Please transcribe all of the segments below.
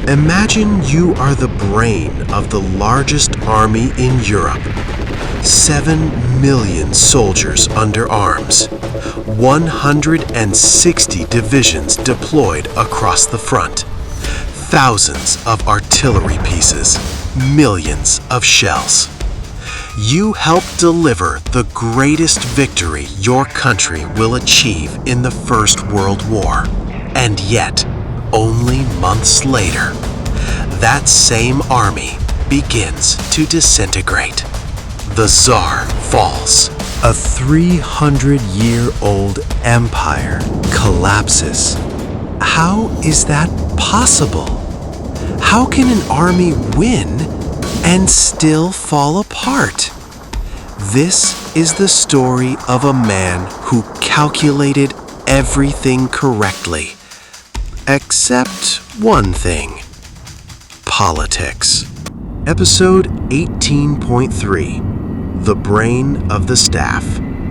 Imagine you are the brain of the largest army in Europe. 7 million soldiers under arms, 160 divisions deployed across the front, thousands of artillery pieces, millions of shells. You helped deliver the greatest victory your country will achieve in the First World War. And yet, only months later, that same army begins to disintegrate. The Tsar falls. A 300-year-old empire collapses. How is that possible? How can an army win and still fall apart? This is the story of a man who calculated everything correctly, except one thing: politics. Episode 18.3. The Brain of the Staff,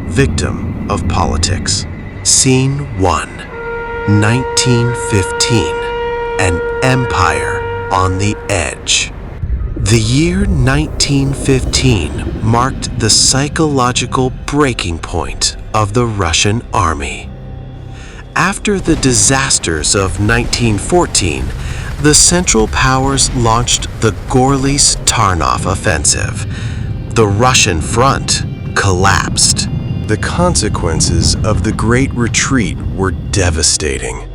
Victim of Politics. Scene 1. 1915. An empire on the edge. The year 1915 marked the psychological breaking point of the Russian army. After the disasters of 1914, the Central Powers launched the Gorlice-Tarnov offensive. The Russian front collapsed. The consequences of the Great Retreat were devastating.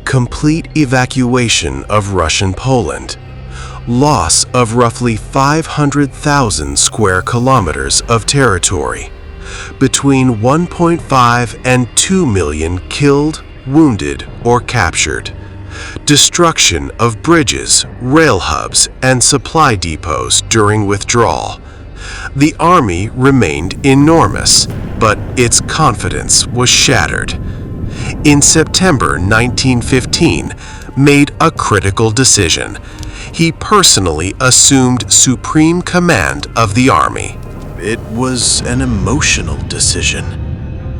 Complete evacuation of Russian Poland. Loss of roughly 500,000 square kilometers of territory. Between 1.5 and 2 million killed, wounded, or captured. Destruction of bridges, rail hubs, and supply depots during withdrawal. The army remained enormous, but its confidence was shattered. In September 1915, made a critical decision. He personally assumed supreme command of the army. It was an emotional decision,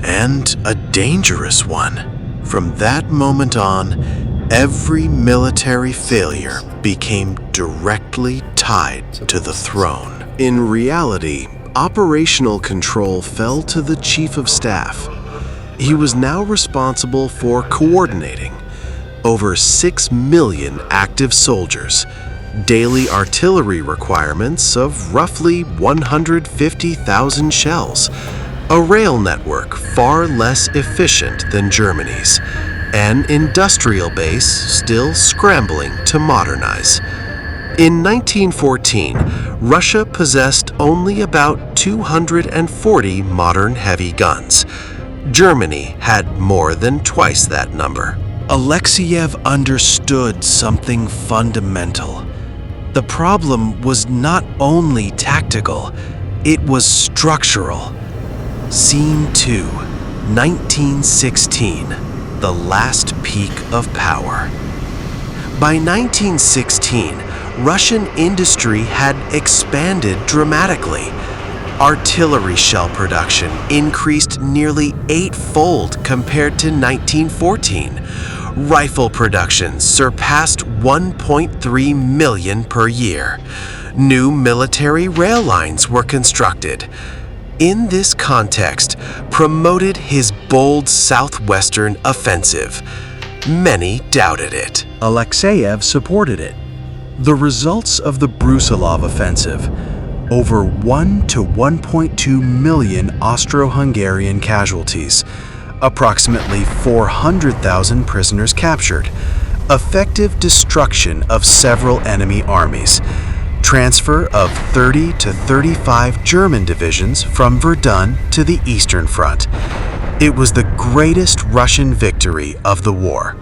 and a dangerous one. From that moment on, every military failure became directly tied to the throne. In reality, operational control fell to the Chief of Staff. He was now responsible for coordinating over 6 million active soldiers, daily artillery requirements of roughly 150,000 shells, a rail network far less efficient than Germany's, an industrial base still scrambling to modernize. In 1914, Russia possessed only about 240 modern heavy guns. Germany had more than twice that number. Alexeyev understood something fundamental. The problem was not only tactical, it was structural. Scene 2, 1916, the last peak of power. By 1916, Russian industry had expanded dramatically. Artillery shell production increased nearly 8-fold compared to 1914. Rifle production surpassed 1.3 million per year. New military rail lines were constructed. In this context, promoted his bold southwestern offensive. Many doubted it. Alexeyev supported it. The results of the Brusilov offensive: over 1 to 1.2 million Austro-Hungarian casualties, approximately 400,000 prisoners captured, effective destruction of several enemy armies, transfer of 30 to 35 German divisions from Verdun to the Eastern Front. It was the greatest Russian victory of the war.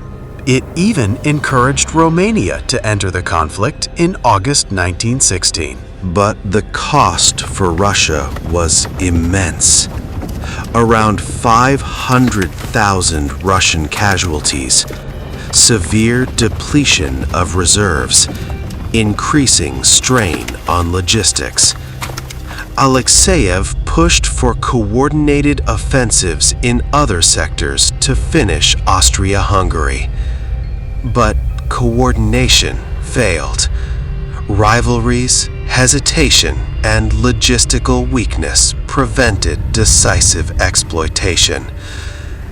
It even encouraged Romania to enter the conflict in August 1916. But the cost for Russia was immense. Around 500,000 Russian casualties, severe depletion of reserves, increasing strain on logistics. Alexeyev pushed for coordinated offensives in other sectors to finish Austria-Hungary. But coordination failed. Rivalries, hesitation, and logistical weakness prevented decisive exploitation.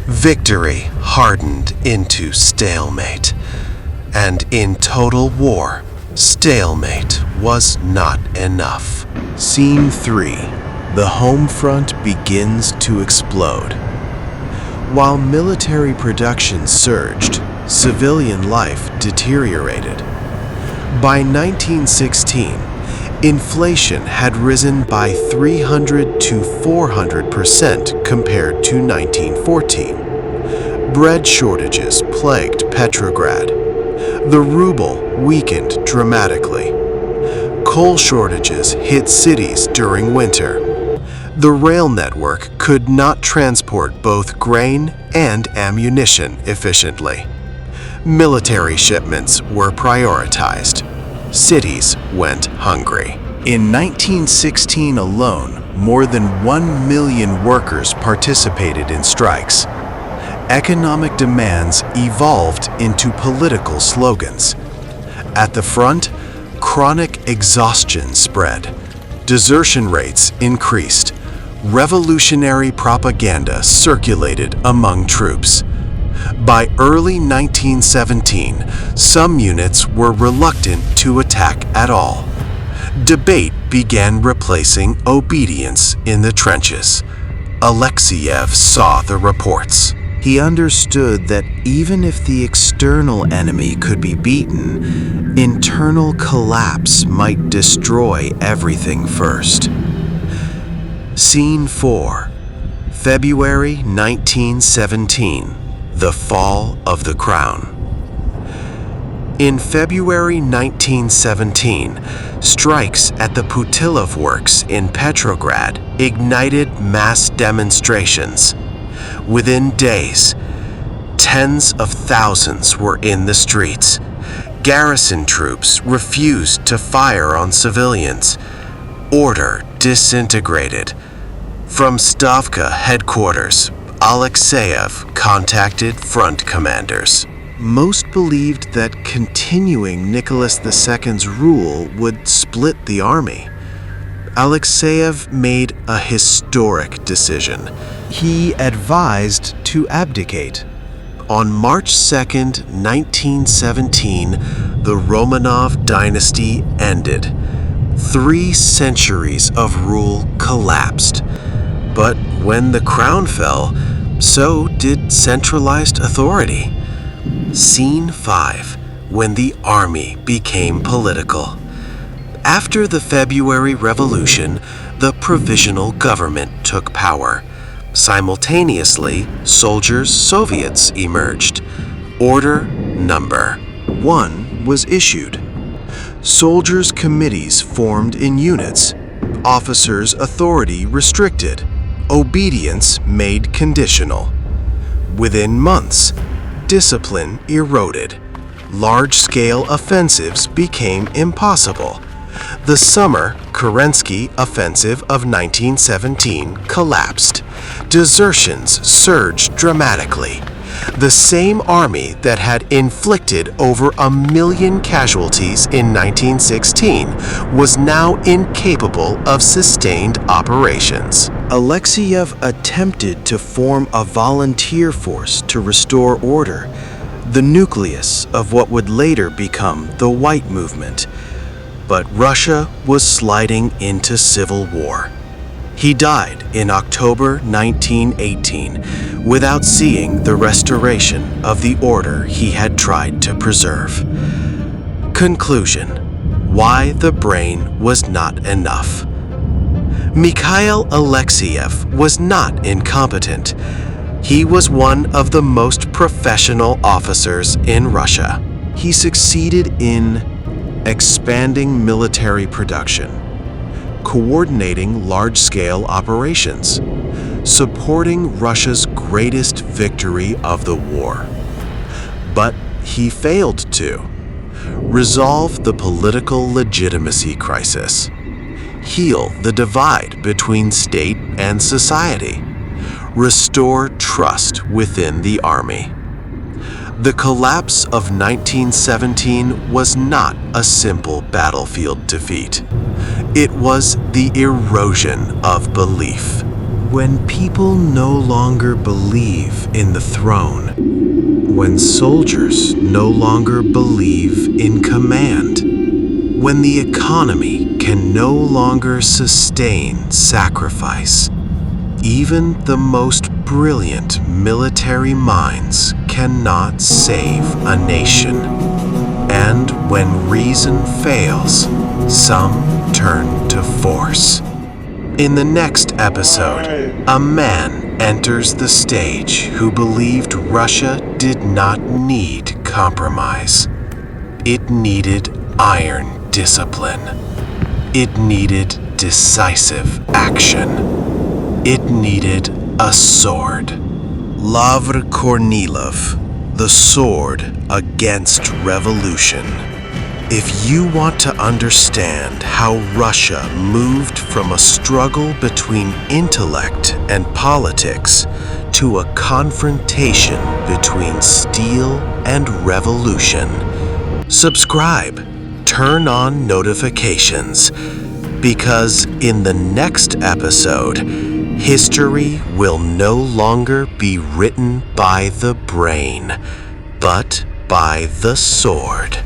Victory hardened into stalemate. And in total war, stalemate was not enough. Scene 3. The home front begins to explode. While military production surged, civilian life deteriorated. By 1916, inflation had risen by 300 to 400% compared to 1914. Bread shortages plagued Petrograd. The ruble weakened dramatically. Coal shortages hit cities during winter. The rail network could not transport both grain and ammunition efficiently. Military shipments were prioritized. Cities went hungry. In 1916 alone, more than 1 million workers participated in strikes. Economic demands evolved into political slogans. At the front, chronic exhaustion spread. Desertion rates increased. Revolutionary propaganda circulated among troops. By early 1917, some units were reluctant to attack at all. Debate began replacing obedience in the trenches. Alexeyev saw the reports. He understood that even if the external enemy could be beaten, internal collapse might destroy everything first. Scene 4. February 1917. The Fall of the Crown. In February 1917, strikes at the Putilov Works in Petrograd ignited mass demonstrations. Within days, tens of thousands were in the streets. Garrison troops refused to fire on civilians. Order disintegrated. From Stavka headquarters, Alexeyev contacted front commanders. Most believed that continuing Nicholas II's rule would split the army. Alexeyev made a historic decision. He advised to abdicate. On March 2, 1917, the Romanov dynasty ended. 3 centuries of rule collapsed. But when the crown fell, so did centralized authority. Scene 5. When the army became political. After the February Revolution, the provisional government took power. Simultaneously, soldiers' Soviets emerged. Order Number 1 was issued. Soldiers' committees formed in units. Officers' authority restricted. Obedience made conditional. Within months, discipline eroded. Large-scale offensives became impossible. The summer Kerensky offensive of 1917 collapsed. Desertions surged dramatically. The same army that had inflicted over 1 million casualties in 1916 was now incapable of sustained operations. Alexeyev attempted to form a volunteer force to restore order, the nucleus of what would later become the White Movement. But Russia was sliding into civil war. He died in October 1918 without seeing the restoration of the order he had tried to preserve. Conclusion: why the brain was not enough. Mikhail Alexeyev was not incompetent. He was one of the most professional officers in Russia. He succeeded in expanding military production, coordinating large-scale operations, supporting Russia's greatest victory of the war. But he failed to resolve the political legitimacy crisis, heal the divide between state and society, restore trust within the army. The collapse of 1917 was not a simple battlefield defeat. It was the erosion of belief. When people no longer believe in the throne, when soldiers no longer believe in command, when the economy can no longer sustain sacrifice, even the most brilliant military minds cannot save a nation. And when reason fails, some turn to force. In the next episode, a man enters the stage who believed Russia did not need compromise. It needed iron discipline. It needed decisive action. It needed a sword. Lavr Kornilov, the sword against revolution. If you want to understand how Russia moved from a struggle between intellect and politics to a confrontation between steel and revolution, subscribe, turn on notifications, because in the next episode, history will no longer be written by the brain, but by the sword.